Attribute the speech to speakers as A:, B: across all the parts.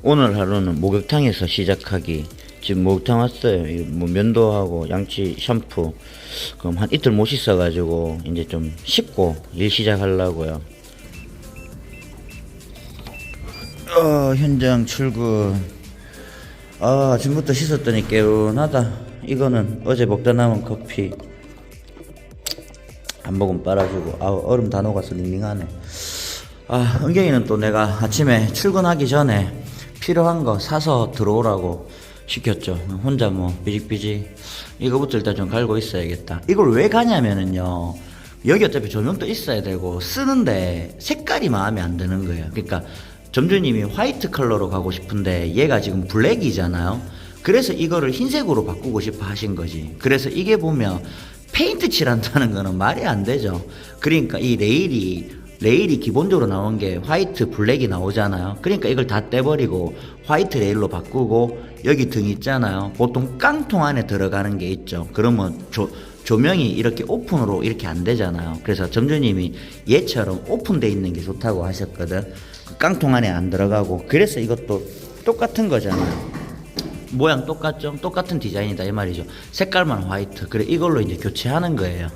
A: 오늘 하루는 목욕탕에서 시작하기. 지금 목욕탕 왔어요. 뭐 면도하고 양치 샴푸. 그럼 한 이틀 못 씻어가지고 이제 좀 씻고 일 시작하려고요. 현장 출근. 아침부터 씻었더니 개운하다. 이거는 어제 먹다 남은 커피. 한 모금 빨아주고. 얼음 다 녹아서 닝닝하네. 은경이는 또 내가 아침에 출근하기 전에 필요한 거 사서 들어오라고 시켰죠. 혼자 뭐 삐직삐직 이거부터 일단 좀 갈고 있어야겠다. 이걸 왜 가냐면은요, 여기 어차피 조명도 있어야 되고 쓰는데 색깔이 마음에 안 드는 거예요. 그러니까 점주님이 화이트 컬러로 가고 싶은데 얘가 지금 블랙이잖아요. 그래서 이거를 흰색으로 바꾸고 싶어 하신 거지. 그래서 이게 보면 페인트 칠한다는 거는 말이 안 되죠. 그러니까 이 레일이 기본적으로 나온 게 화이트 블랙이 나오잖아요. 그러니까 이걸 다 떼버리고 화이트 레일로 바꾸고, 여기 등 있잖아요. 보통 깡통 안에 들어가는 게 있죠. 그러면 조명이 이렇게 오픈으로 이렇게 안 되잖아요. 그래서 점주님이 얘처럼 오픈돼 있는 게 좋다고 하셨거든. 그 깡통 안에 안 들어가고. 그래서 이것도 똑같은 거잖아요. 모양 똑같죠? 똑같은 디자인이다 이 말이죠. 색깔만 화이트. 그래, 이걸로 이제 교체하는 거예요.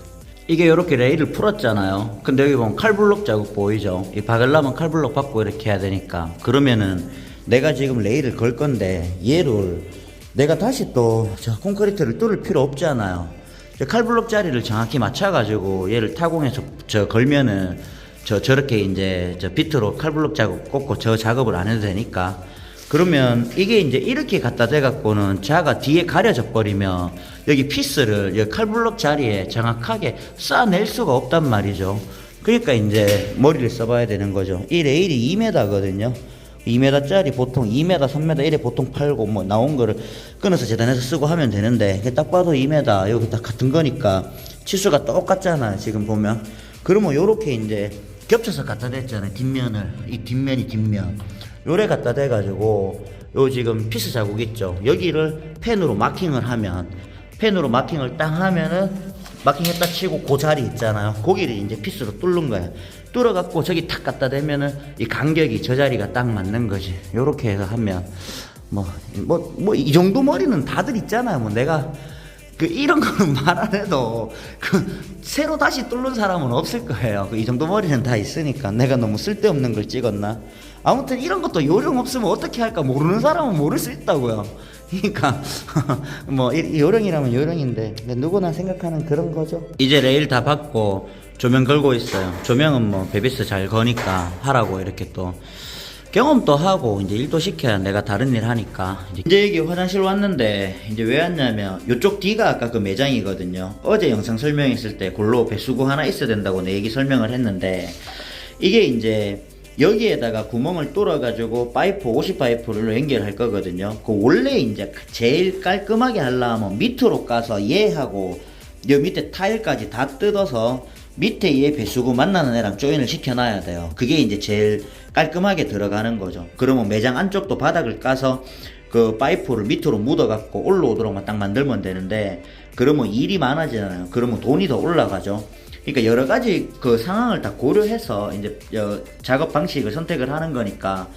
A: 이게 이렇게 레일을 풀었잖아요. 근데 여기 보면 칼블록 자국 보이죠? 이 박으려면 칼블록 받고 이렇게 해야 되니까. 그러면은 내가 지금 레일을 걸 건데 얘를 내가 다시 또 저 콘크리트를 뚫을 필요 없잖아요. 칼블록 자리를 정확히 맞춰가지고 얘를 타공해서 걸면은 저렇게 이제 비트로 칼블록 자국 꽂고 저 작업을 안 해도 되니까. 그러면 이게 이제 이렇게 갖다 대갖고는 자가 뒤에 가려져 버리면 여기 피스를 여기 칼블록 자리에 정확하게 쌓아낼 수가 없단 말이죠. 그러니까 이제 머리를 써봐야 되는 거죠. 이 레일이 2m거든요. 2m짜리 보통 2m, 3m 이래 보통 팔고 뭐 나온 거를 끊어서 재단해서 쓰고 하면 되는데, 딱 봐도 2m 여기 다 같은 거니까 치수가 똑같잖아 지금 보면. 그러면 요렇게 이제 겹쳐서 갖다 댔잖아요. 뒷면을, 이 뒷면이 뒷면 요래 갖다 대가지고 요 지금 피스 자국 있죠. 여기를 펜으로 마킹을 하면, 펜으로 마킹을 딱 하면은 마킹했다 치고 그 자리 있잖아요. 거기를 이제 피스로 뚫는 거야. 뚫어갖고 저기 탁 갖다 대면은 이 간격이 저 자리가 딱 맞는 거지. 요렇게 해서 하면 이 정도 머리는 다들 있잖아요. 뭐 내가 이런 거는 말 안 해도 새로 다시 뚫는 사람은 없을 거예요. 이 정도 머리는 다 있으니까. 내가 너무 쓸데없는 걸 찍었나? 아무튼 이런 것도 요령 없으면 어떻게 할까 모르는 사람은 모를 수 있다고요. 그러니까 뭐 요령이라면 요령인데 누구나 생각하는 그런 거죠. 이제 레일 다 받고 조명 걸고 있어요. 조명은 뭐 베비스 잘 거니까 하라고 이렇게 또 경험도 하고 이제 일도 시켜야 내가 다른 일 하니까. 이제 여기 화장실 왔는데 이제 왜 왔냐면 요쪽 뒤가 아까 그 매장이거든요. 어제 영상 설명했을 때 골로 배수구 하나 있어야 된다고 내 얘기 설명을 했는데, 이게 이제 여기에다가 구멍을 뚫어가지고 파이프 50 파이프로 연결할 거거든요. 그 원래 이제 제일 깔끔하게 하려면 밑으로 까서 얘하고 여 밑에 타일까지 다 뜯어서 밑에 얘 배수구 만나는 애랑 조인을 시켜놔야 돼요. 그게 이제 제일 깔끔하게 들어가는 거죠. 그러면 매장 안쪽도 바닥을 까서 그 파이프를 밑으로 묻어갖고 올라오도록만 딱 만들면 되는데, 그러면 일이 많아지잖아요. 그러면 돈이 더 올라가죠. 그러니까 여러 가지 그 상황을 다 고려해서 이제 작업 방식을 선택을 하는 거니까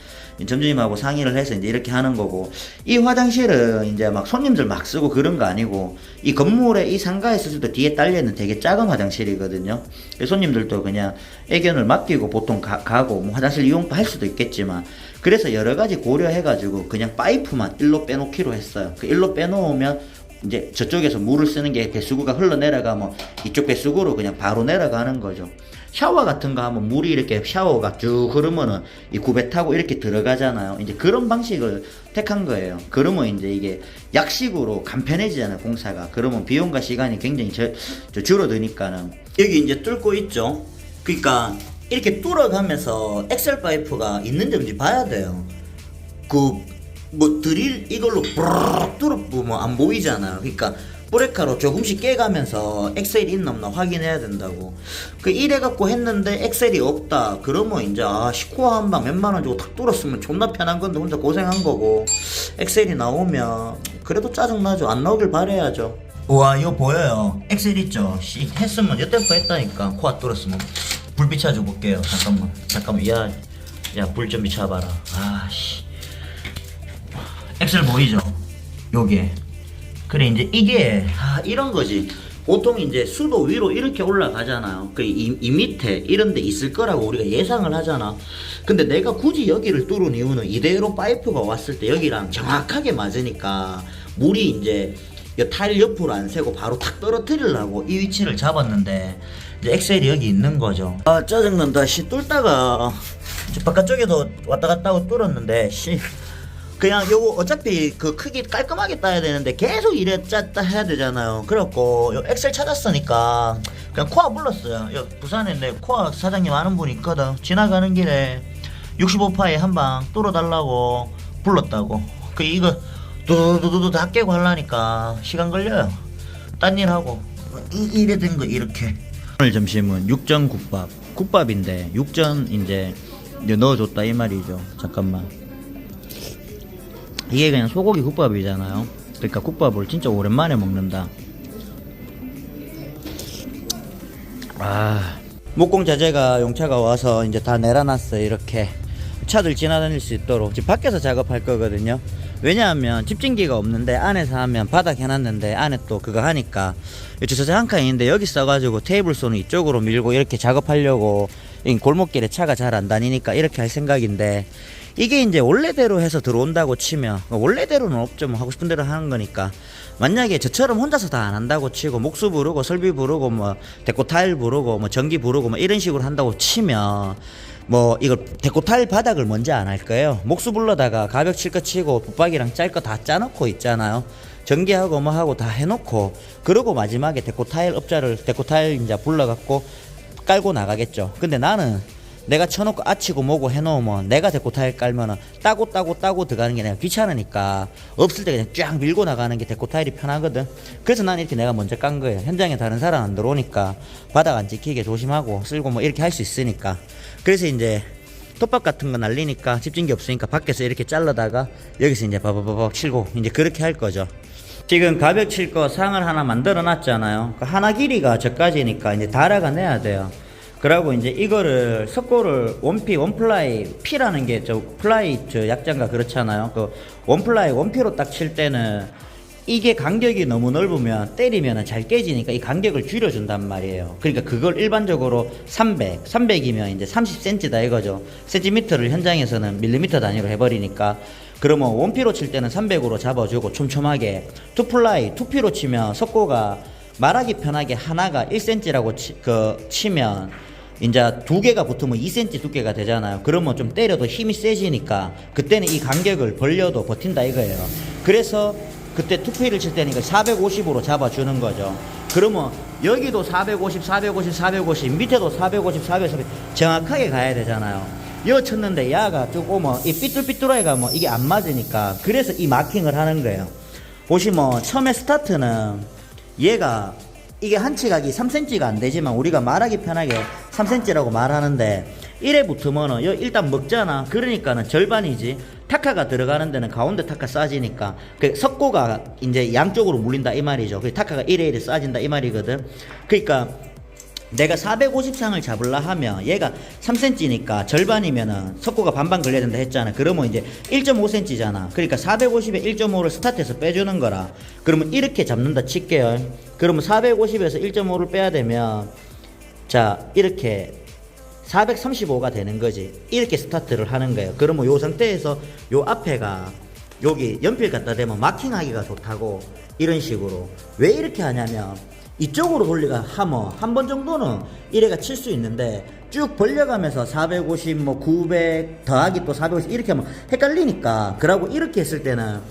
A: 점주님하고 상의를 해서 이제 이렇게 하는 거고, 이 화장실은 이제 막 손님들 막 쓰고 그런 거 아니고 이 건물에 이 상가에 있을 때 뒤에 딸려있는 되게 작은 화장실이거든요. 손님들도 그냥 애견을 맡기고 보통 가고 뭐 화장실 이용도 할 수도 있겠지만, 그래서 여러 가지 고려해가지고 그냥 파이프만 일로 빼놓기로 했어요. 그 일로 빼놓으면 이제 저쪽에서 물을 쓰는 게 배수구가 흘러내려가면 이쪽 배수구로 그냥 바로 내려가는 거죠. 샤워 같은 거 하면 물이 이렇게 샤워가 쭉 흐르면은 이 굽에 타고 이렇게 들어가잖아요. 이제 그런 방식을 택한 거예요. 그러면 이제 이게 약식으로 간편해지잖아요, 공사가. 그러면 비용과 시간이 굉장히 줄어드니까는. 여기 이제 뚫고 있죠. 그러니까 이렇게 뚫어가면서 엑셀 파이프가 있는지 없는지 봐야 돼요. 드릴 이걸로 브르르 뚫어보면 안 보이잖아요. 그러니까 브레카로 조금씩 깨가면서 엑셀이 있나 없나 확인해야 된다고. 이래갖고 했는데 엑셀이 없다. 그러면 이제 시코어 한 방 몇만 원 주고 탁 뚫었으면 존나 편한 건데 혼자 고생한 거고, 엑셀이 나오면 그래도 짜증나죠. 안 나오길 바라야죠. 우와, 이거 보여요. 엑셀 있죠? 했으면 여태 거 했다니까. 코아 뚫었으면. 불 비춰줘 볼게요. 잠깐만. 야 불 좀 비춰봐라. 아씨. 엑셀 보이죠? 요게. 그래 이제 이게 이런 거지. 보통 이제 수도 위로 이렇게 올라가잖아요. 이 밑에 이런 데 있을 거라고 우리가 예상을 하잖아. 근데 내가 굳이 여기를 뚫은 이유는 이대로 파이프가 왔을 때 여기랑 정확하게 맞으니까 물이 이제 타일 옆으로 안 새고 바로 탁 떨어뜨리려고 이 위치를 잡았는데 이제 엑셀이 여기 있는 거죠. 아 짜증난다. 뚫다가 바깥쪽에도 왔다 갔다 하고 뚫었는데 그냥 요거 어차피 그 크기 깔끔하게 따야 되는데 계속 이래 짰다 해야 되잖아요. 그래갖고 요 엑셀 찾았으니까 그냥 코아 불렀어요. 부산에 내 코아 사장님 아는 분이 있거든. 지나가는 길에 65파에 한 방 뚫어달라고 불렀다고. 이거 두두두두 다 깨고 하려니까 시간 걸려요. 딴 일 하고 이래 된 거 이렇게. 오늘 점심은 육전 국밥인데 육전 이제 넣어줬다 이 말이죠. 잠깐만. 이게 그냥 소고기 국밥이잖아요. 그러니까 국밥을 진짜 오랜만에 먹는다. 목공자재가 용차가 와서 이제 다 내려놨어요. 이렇게 차들 지나다닐 수 있도록. 지금 밖에서 작업할 거거든요. 왜냐하면 집진기가 없는데 안에서 하면 바닥 해놨는데 안에 또 그거 하니까 주차장 한 칸 있는데 여기 써가지고 테이블 손을 이쪽으로 밀고 이렇게 작업하려고. 골목길에 차가 잘 안 다니니까 이렇게 할 생각인데 이게 이제 원래대로 해서 들어온다고 치면 원래대로는 없죠. 뭐 하고 싶은 대로 하는 거니까. 만약에 저처럼 혼자서 다 안 한다고 치고 목수 부르고 설비 부르고 뭐 데코 타일 부르고 뭐 전기 부르고 뭐 이런 식으로 한다고 치면 뭐 이거 데코 타일 바닥을 먼저 안 할 거예요. 목수 불러다가 가벽 칠 거 치고 붙박이랑 짤 거 다 짜놓고 있잖아요. 전기하고 뭐 하고 다 해놓고 그러고 마지막에 데코 타일 업자를 데코 타일 이제 불러갖고 깔고 나가겠죠. 근데 나는 내가 쳐놓고 아치고 뭐고 해놓으면 내가 데코 타일 깔면은 따고 들어가는 게 내가 귀찮으니까 없을 때 그냥 쫙 밀고 나가는 게 데코 타일이 편하거든. 그래서 난 이렇게 내가 먼저 깐 거예요. 현장에 다른 사람 안 들어오니까 바닥 안 지키게 조심하고 쓸고 뭐 이렇게 할 수 있으니까. 그래서 이제 톱밥 같은 거 날리니까 집진기 없으니까 밖에서 이렇게 잘라다가 여기서 이제 바바바박 치고 이제 그렇게 할 거죠. 지금 가벽 칠 거 상을 하나 만들어 놨잖아요. 하나 길이가 저까지니까 이제 달아가 내야 돼요. 그러고 이제 이거를 석고를 원플라이 P라는 게 저 플라이 저 약자인가 그렇잖아요. 그 원플라이 원피로 딱 칠 때는 이게 간격이 너무 넓으면 때리면 잘 깨지니까 이 간격을 줄여준단 말이에요. 그러니까 그걸 일반적으로 300이면 이제 30cm다 이거죠. 센티미터를 현장에서는 밀리미터 단위로 해버리니까. 그러면 원피로 칠 때는 300으로 잡아주고 촘촘하게. 투플라이 2피로 치면 석고가 말하기 편하게 하나가 1cm라고 치면 이제 두 개가 붙으면 2cm 두께가 되잖아요. 그러면 좀 때려도 힘이 세지니까 그때는 이 간격을 벌려도 버틴다 이거예요. 그래서 그때 투피를 칠 때는 이걸 450으로 잡아주는 거죠. 그러면 여기도 450 밑에도 450 정확하게 가야 되잖아요. 여 쳤는데 야가 쭉 오면 이 삐뚤삐뚤하게 뭐 이게 안 맞으니까 그래서 이 마킹을 하는 거예요. 보시면 처음에 스타트는 얘가 이게 한치각이 3cm가 안 되지만 우리가 말하기 편하게 3cm라고 말하는데 1에 붙으면은 일단 먹잖아. 그러니까는 절반이지. 타카가 들어가는 데는 가운데 타카 싸지니까 그 석고가 이제 양쪽으로 물린다 이 말이죠. 그 타카가 1에 1에 싸진다 이 말이거든. 그러니까 내가 450상을 잡으려 하면 얘가 3cm니까 절반이면은 석고가 반반 걸려야 된다 했잖아. 그러면 이제 1.5cm잖아. 그러니까 450에 1.5를 스타트에서 빼주는 거라. 그러면 이렇게 잡는다 칠게요. 그러면 450에서 1.5를 빼야 되면 자 이렇게 435가 되는 거지. 이렇게 스타트를 하는 거예요. 그러면 요 상태에서 요 앞에가 여기 연필 갖다 대면 마킹하기가 좋다고 이런 식으로. 왜 이렇게 하냐면 이쪽으로 돌리가 하면 한 번 정도는 이래가 칠 수 있는데 쭉 벌려가면서 450 뭐 900 더하기 또 450 이렇게 하면 헷갈리니까. 그러고 이렇게 했을 때는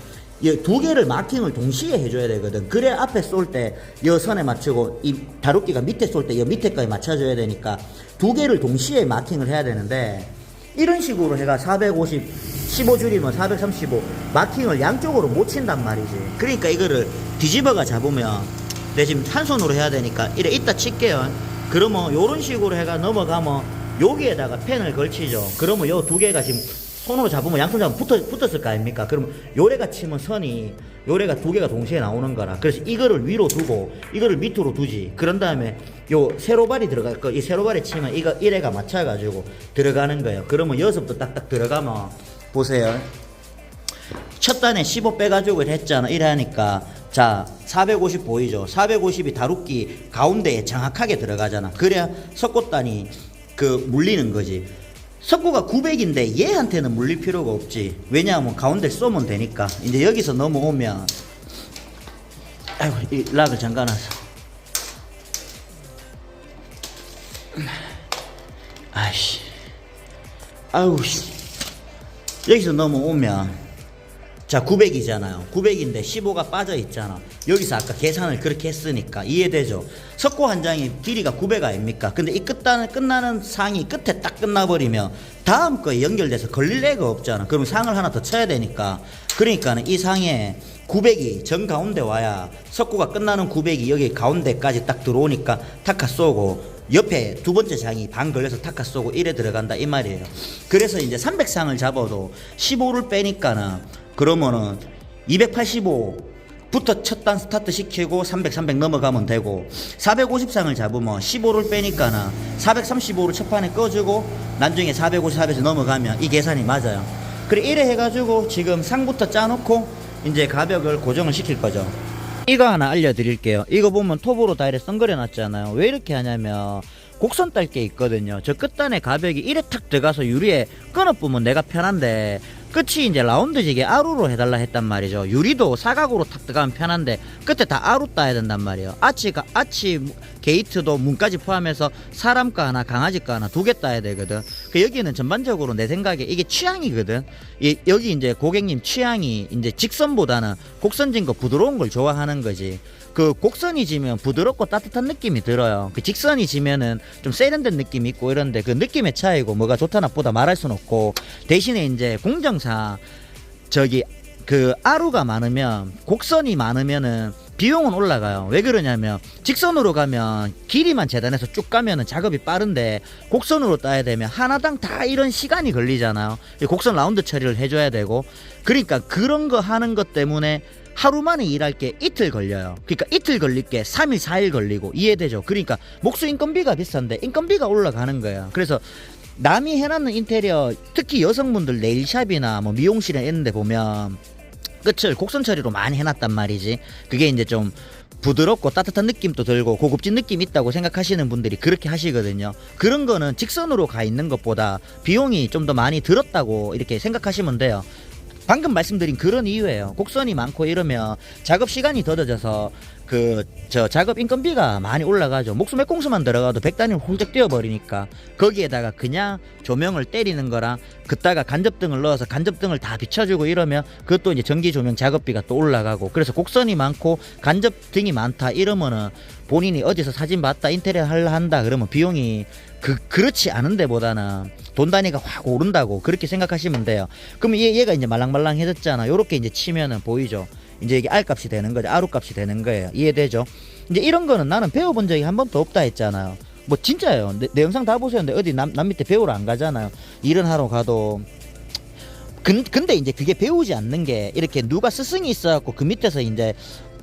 A: 이 두 개를 마킹을 동시에 해줘야 되거든. 그래 앞에 쏠 때 이 선에 맞추고 이 다루기가 밑에 쏠 때 이 밑에까지 맞춰줘야 되니까 두 개를 동시에 마킹을 해야 되는데 이런 식으로 해가 450 15줄이면 435 마킹을 양쪽으로 못 친단 말이지. 그러니까 이거를 뒤집어가 잡으면 내 지금 한 손으로 해야 되니까 이래 이따 칠게요. 그러면 요런 식으로 해가 넘어가면 여기에다가 펜을 걸치죠. 그러면 요 두 개가 지금 손으로 잡으면 양손 잡으면 붙었을 거 아닙니까? 그럼 요래가 치면 선이 요래가 두 개가 동시에 나오는 거라. 그래서 이거를 위로 두고 이거를 밑으로 두지. 그런 다음에 요 세로발이 들어갈 거, 이 세로발에 치면 이거 이래가 맞춰가지고 들어가는 거예요. 그러면 여기서부터 딱딱 들어가면 보세요. 첫 단에 15 빼가지고 했잖아. 이래 하니까 자 450 보이죠. 450이 다루기 가운데에 정확하게 들어가잖아. 그래야 석고단이 그 물리는 거지. 석고가 900인데 얘한테는 물릴 필요가 없지. 왜냐하면 가운데 쏘면 되니까. 이제 여기서 넘어오면 아이고 이 락을 잠가놔서 아이씨 아이고 씨. 여기서 넘어오면 자 900이잖아요. 900인데 15가 빠져 있잖아. 여기서 아까 계산을 그렇게 했으니까 이해되죠. 석고 한 장이 길이가 900 아닙니까? 근데 이 끝나는 상이 끝에 딱 끝나버리면 다음 거에 연결돼서 걸릴 애가 없잖아. 그럼 상을 하나 더 쳐야 되니까. 그러니까는 이 상에 900이 정 가운데 와야 석고가 끝나는 900이 여기 가운데까지 딱 들어오니까 타카 쏘고 옆에 두 번째 장이 반 걸려서 타카 쏘고 이래 들어간다 이 말이에요. 그래서 이제 300상을 잡아도 15를 빼니까는 그러면은 285부터 첫 단 스타트 시키고 300 넘어가면 되고 450상을 잡으면 15를 빼니까는 435를 첫 판에 꺼주고 나중에 450에서 넘어가면 이 계산이 맞아요. 그래 이래 해가지고 지금 상부터 짜놓고 이제 가벽을 고정을 시킬 거죠. 이거 하나 알려드릴게요. 이거 보면 톱으로 다 이렇게 선그려 놨잖아요. 왜 이렇게 하냐면 곡선 딸 게 있거든요. 저 끝단에 가벽이 이래 탁 들어가서 유리에 끊어보면 내가 편한데 끝이 이제 라운드지게 아루로 해달라 했단 말이죠. 유리도 사각으로 탁 들어가면 편한데 끝에 다 아루 따야 된단 말이에요. 아치 게이트도 문까지 포함해서 사람 거 하나 강아지 거 하나 두 개 따야 되거든. 그 여기는 전반적으로 내 생각에 이게 취향이거든. 여기 이제 고객님 취향이 이제 직선보다는 곡선진 거 부드러운 걸 좋아하는 거지. 그 곡선이 지면 부드럽고 따뜻한 느낌이 들어요. 그 직선이 지면은 좀 세련된 느낌이 있고 이런데 그 느낌의 차이고 뭐가 좋다 나쁘다 말할 순 없고 대신에 이제 공정상 저기 그 아루가 많으면 곡선이 많으면은 비용은 올라가요. 왜 그러냐면 직선으로 가면 길이만 재단해서 쭉 가면은 작업이 빠른데 곡선으로 따야 되면 하나당 다 이런 시간이 걸리잖아요. 곡선 라운드 처리를 해줘야 되고 그러니까 그런 거 하는 것 때문에 하루 만에 일할 게 이틀 걸려요. 그러니까 이틀 걸릴 게 3일 4일 걸리고 이해되죠. 그러니까 목수 인건비가 비싼데 인건비가 올라가는 거야. 그래서 남이 해놨는 인테리어 특히 여성분들 네일샵이나 뭐 미용실에 있는데 보면 끝을 곡선 처리로 많이 해놨단 말이지. 그게 이제 좀 부드럽고 따뜻한 느낌도 들고 고급진 느낌 있다고 생각하시는 분들이 그렇게 하시거든요. 그런 거는 직선으로 가 있는 것보다 비용이 좀 더 많이 들었다고 이렇게 생각하시면 돼요. 방금 말씀드린 그런 이유예요. 곡선이 많고 이러면 작업 시간이 더 늦어서 작업 인건비가 많이 올라가죠. 목수 몇 공수만 들어가도 100단위를 홀쩍 뛰어버리니까 거기에다가 그냥 조명을 때리는 거랑 그따가 간접등을 넣어서 간접등을 다 비춰주고 이러면 그것도 이제 전기 조명 작업비가 또 올라가고 그래서 곡선이 많고 간접등이 많다 이러면은 본인이 어디서 사진 봤다 인테리어 하려 한다 그러면 비용이 그렇지 않은 데보다는 돈 단위가 확 오른다고 그렇게 생각하시면 돼요. 그럼 얘가 이제 말랑말랑해졌잖아. 요렇게 이제 치면은 보이죠. 이제 이게 R값이 되는 거죠. R값이 되는 거예요. 이해되죠? 이제 이런 거는 나는 배워본 적이 한 번도 없다 했잖아요. 뭐 진짜예요. 내 영상 다 보세요. 근데 어디 남 밑에 배우러 안 가잖아요. 일은 하러 가도. 근데 이제 그게 배우지 않는 게 이렇게 누가 스승이 있어갖고 그 밑에서 이제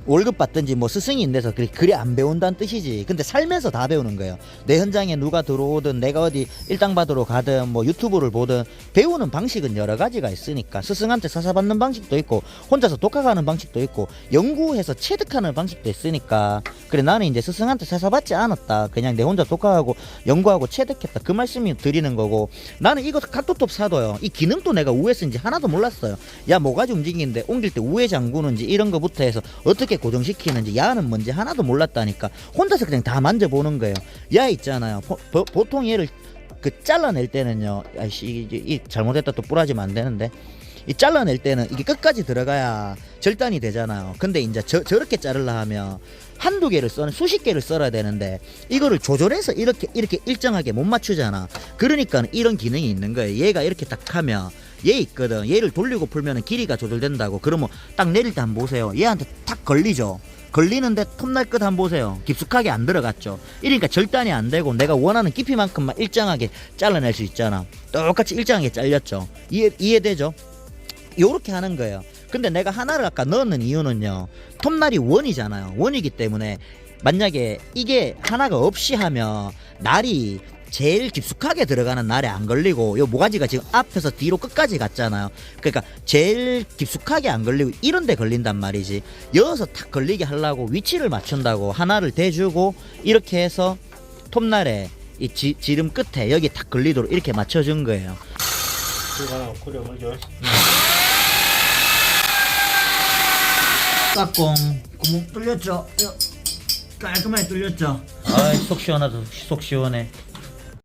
A: 월급 받든지 뭐 스승이 있는데서 그래 안 배운다는 뜻이지. 근데 살면서 다 배우는 거예요. 내 현장에 누가 들어오든 내가 어디 일당 받으러 가든 뭐 유튜브를 보든 배우는 방식은 여러 가지가 있으니까 스승한테 사사받는 방식도 있고 혼자서 독학하는 방식도 있고 연구해서 체득하는 방식도 있으니까 그래 나는 이제 스승한테 사사받지 않았다. 그냥 내 혼자 독학하고 연구하고 체득했다. 그 말씀이 드리는 거고 나는 이거 각도톱 사도요. 이 기능도 내가 우회 쓴지 하나도 몰랐어요. 야 뭐가지 움직이는데 옮길 때 우회 잠그는지 이런 거부터 해서 어떻게 고정시키는지 야는 뭔지 하나도 몰랐다니까 혼자서 그냥 다 만져보는 거예요. 야 있잖아요. 보통 얘를 잘라낼 때는요. 아이씨 이 잘못했다 또 부러지면 안 되는데 이 잘라낼 때는 이게 끝까지 들어가야 절단이 되잖아요. 근데 이제 저렇게 자르려 하면 한두 개를 수십 개를 썰어야 되는데 이거를 조절해서 이렇게 일정하게 못 맞추잖아. 그러니까 이런 기능이 있는 거예요. 얘가 이렇게 딱 하면 얘 있거든. 얘를 돌리고 풀면 길이가 조절된다고. 그러면 딱 내릴 때 한번 보세요. 얘한테 탁 걸리죠. 걸리는데 톱날 끝 한번 보세요. 깊숙하게 안 들어갔죠. 이러니까 절단이 안 되고 내가 원하는 깊이만큼만 일정하게 잘라낼 수 있잖아. 똑같이 일정하게 잘렸죠. 이해되죠? 요렇게 하는 거예요. 근데 내가 하나를 아까 넣는 이유는요. 톱날이 원이잖아요. 원이기 때문에 만약에 이게 하나가 없이 하면 날이
B: 제일 깊숙하게 들어가는 날에 안 걸리고, 요 모가지가 지금 앞에서 뒤로 끝까지 갔잖아요. 그러니까 제일 깊숙하게 안 걸리고 이런 데 걸린단 말이지. 여기서 탁 걸리게 하려고 위치를 맞춘다고 하나를 대주고 이렇게 해서 톱날에 이 지름 끝에 여기 탁 걸리도록 이렇게 맞춰준 거예요.
C: 그래 먼저.
B: 까꿍 구멍 뚫렸죠? 깔끔하게 뚫렸죠? 아이 속 시원하다. 속 시원해.